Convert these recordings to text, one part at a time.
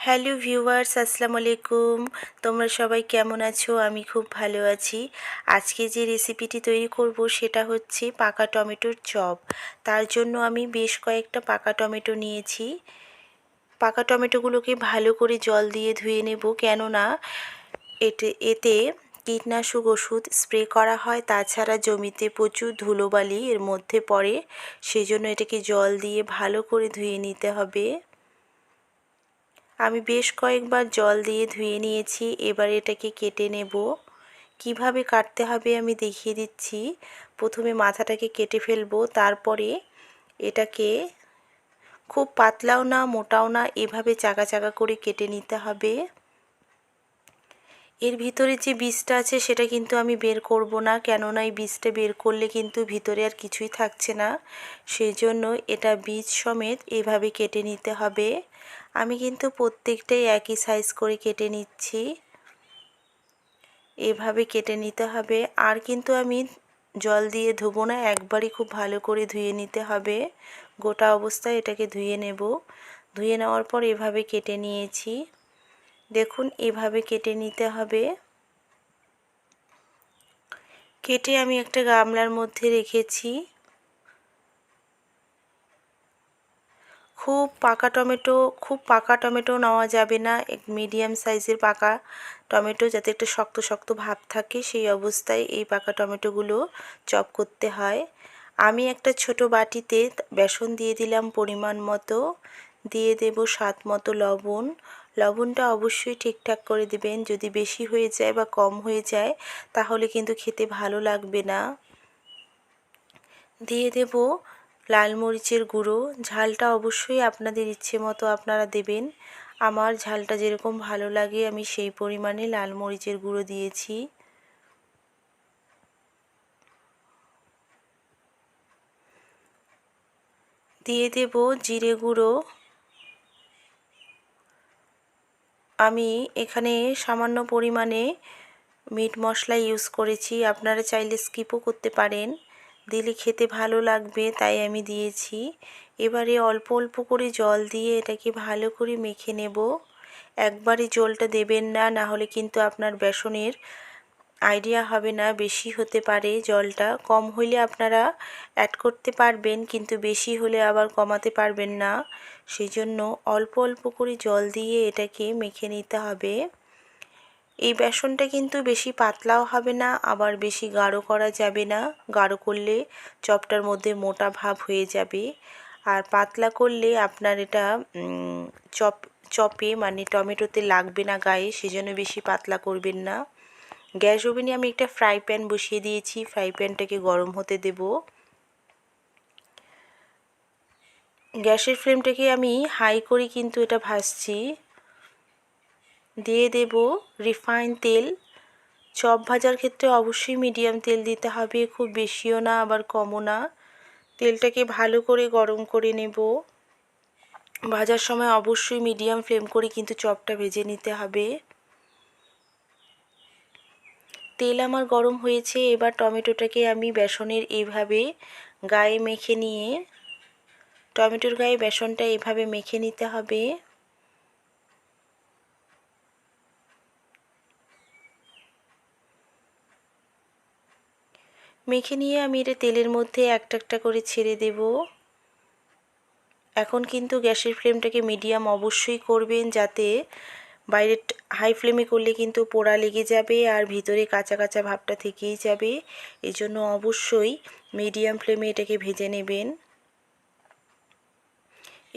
Hello viewers, আসসালামু আলাইকুম। তোমরা সবাই কেমন আছো? আমি খুব ভালো আছি। আজকে যে রেসিপিটি তৈরি করব সেটা হচ্ছে পাকা টমেটোর চপ। তার জন্য আমি বেশ কয়েকটা পাকা টমেটো নিয়েছি। পাকা টমেটোগুলোকে ভালো করে জল দিয়ে ধুয়ে নেব, কেননা এতে কীটনাশক ওষুধ স্প্রে করা হয়। তাছাড়া জমিতে প্রচুর ধুলোবালি এর মধ্যে পড়ে, সেজন্য এটাকে জল দিয়ে ভালো করে ধুয়ে নিতে হবে। আমি বেশ কয়েকবার জল দিয়ে ধুয়ে নিয়েছি। এবার এটাকে কেটে নেব। কিভাবে কাটতে হবে আমি দেখিয়ে দিচ্ছি। প্রথমে মাথাটাকে কেটে ফেলবো, তারপরে এটাকে খুব পাতলাও না মোটাও না, এভাবে চাকা চাকা করে কেটে নিতে হবে। এর ভিতরে যে বীজটা আছে সেটা কিন্তু আমি বের করব না, কেননা এই বীজটা বের করলে কিন্তু ভিতরে আর কিছুই থাকছে না। সেই জন্য এটা বীজ সমেত এভাবে কেটে নিতে হবে। আমি কিন্তু প্রত্যেকটাই একই সাইজ করে কেটে নিচ্ছি। এভাবে কেটে নিতে হবে। আর কিন্তু আমি জল দিয়ে ধুবো না, একবারই খুব ভালো করে ধুয়ে নিতে হবে। গোটা অবস্থায় এটাকে ধুয়ে নেব। ধুয়ে নেওয়ার পর এভাবে কেটে নিয়েছি। দেখুন, এভাবে কেটে নিতে হবে। কেটে আমি একটা গামলার মধ্যে রেখেছি। খুব পাকা টমেটো নেওয়া যাবে না, এক মিডিয়াম সাইজের পাকা টমেটো, যাতে একটা শক্ত শক্ত ভাব থাকে, সেই অবস্থায় এই পাকা টমেটোগুলো চপ করতে হয়। আমি একটা ছোট বাটিতে বেসন দিয়ে দিলাম পরিমাণ মতো, দিয়ে দেব স্বাদ মতো লবণ। লবণটা অবশ্যই ঠিকঠাক করে দেবেন, যদি বেশি হয়ে যায় বা কম হয়ে যায় তাহলে কিন্তু খেতে ভালো লাগবে না। দিয়ে দেব লাল মরিচের গুঁড়ো। ঝালটা অবশ্যই আপনাদের ইচ্ছে মতো আপনারা দেবেন। আমার ঝালটা যেরকম ভালো লাগে আমি সেই পরিমাণে লাল মরিচের গুঁড়ো দিয়েছি। দিয়ে দেব জিরে গুঁড়ো। আমি এখানে সামান্য পরিমাণে মিট মশলা ইউজ করেছি, আপনারা চাইলে স্কিপও করতে পারেন, দিলে খেতে ভালো লাগবে তাই আমি দিয়েছি। এবারে অল্প অল্প করে জল দিয়ে এটাকে ভালো করে মেখে নেব। একবারে জলটা দেবেন না, না হলে কিন্তু আপনার বেসনের আইডিয়া হবে না, বেশি হতে পারে। জলটা কম হইলে আপনারা অ্যাড করতে পারবেন, কিন্তু বেশি হলে আবার কমাতে পারবেন না। সেই জন্য অল্প অল্প করে জল দিয়ে এটাকে মেখে নিতে হবে। এই বেসনটা কিন্তু বেশি পাতলাও হবে না, আবার বেশি গাঢ় করা যাবে না। গাঢ় করলে চপটার মধ্যে মোটা ভাব হয়ে যাবে, আর পাতলা করলে আপনার এটা চপে মানে টমেটোতে লাগবে না গায়ে, সেজন্য বেশি পাতলা করবেন না। গ্যাস ওভেনে আমি একটা ফ্রাই প্যান বসিয়ে দিয়েছি, ফ্রাই প্যানটাকে গরম হতে দেব। গ্যাসের ফ্লেমটাকে আমি হাই করে কিন্তু এটা ভাজছি। দিয়ে দেব রিফাইন তেল। চপ ভাজার ক্ষেত্রে অবশ্যই মিডিয়াম তেল দিতে হবে, খুব বেশিও না আবার কমও না। তেলটাকে ভালো করে গরম করে নেব। ভাজার সময় অবশ্যই মিডিয়াম ফ্লেম করে কিন্তু চপটা ভেজে নিতে হবে। তেল আমার গরম হয়েছে, এবার টমেটোটাকে আমি বেসনের এইভাবে গায়ে মেখে নিয়ে, টমেটোর গায়ে বেসনটা এইভাবে মেখে নিতে হবে। মেখে নিয়ে আমি এটা তেলের মধ্যে একটা একটা করে ছেড়ে দেব। এখন কিন্তু গ্যাসের ফ্লেমটাকে মিডিয়াম অবশ্যই করবেন, যাতে বাইরে হাই ফ্লেমে করলে কিন্তু পোড়া লেগে যাবে আর ভিতরে কাঁচা কাঁচা ভাবটা থেকেই যাবে। এজন্য অবশ্যই মিডিয়াম ফ্লেমে এটাকে ভেজে নেবেন।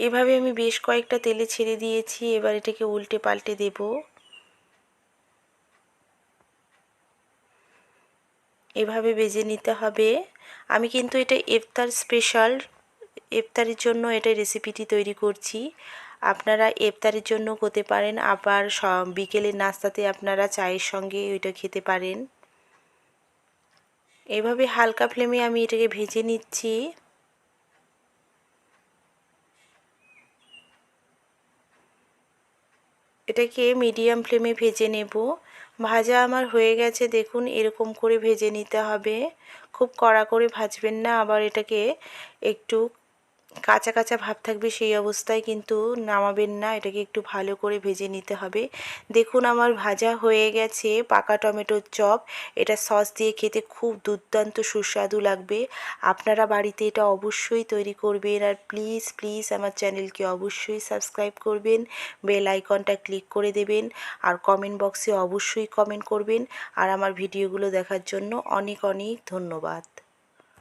এভাবে আমি বেশ কয়েকটা তেলে ছেড়ে দিয়েছি, এবার এটাকে উল্টে পাল্টে দেব। এভাবে ভেজে নিতে হবে। আমি কিন্তু এটা ইফতার স্পেশাল, ইফতারের জন্য এটা রেসিপিটি তৈরি করছি। আপনারা ইফতারের জন্য করতে পারেন, আবার বিকেলের নাস্তাতে আপনারা চায়ের সঙ্গে ওইটা খেতে পারেন। এভাবে হালকা ফ্লেমে আমি এটাকে ভেজে নিচ্ছি। এটাকে মিডিয়াম ফ্লেমে ভেজে নেব। ভাজা আমার হয়ে গেছে, দেখুন এরকম করে ভেজে নিতে হবে। খুব কড়া করে ভাজবেন না, আবার এটাকে একটু কাঁচা কাঁচা ভাব থাকবে, সেই অবস্থায় কিন্তু নামাবেন না, এটাকে একটু ভালো করে ভেজে নিতে হবে। দেখুন আমার ভাজা হয়ে গেছে পাকা টমেটোর চপ। এটা সস দিয়ে খেতে খুব দুর্দান্ত সুস্বাদু লাগবে। আপনারা বাড়িতে এটা অবশ্যই তৈরি করবেন। আর প্লিজ প্লিজ আমার চ্যানেলকে অবশ্যই সাবস্ক্রাইব করবেন, বেল আইকনটা ক্লিক করে দেবেন, আর কমেন্ট বক্সে অবশ্যই কমেন্ট করবেন। আর আমার ভিডিওগুলো দেখার জন্য অনেক অনেক ধন্যবাদ।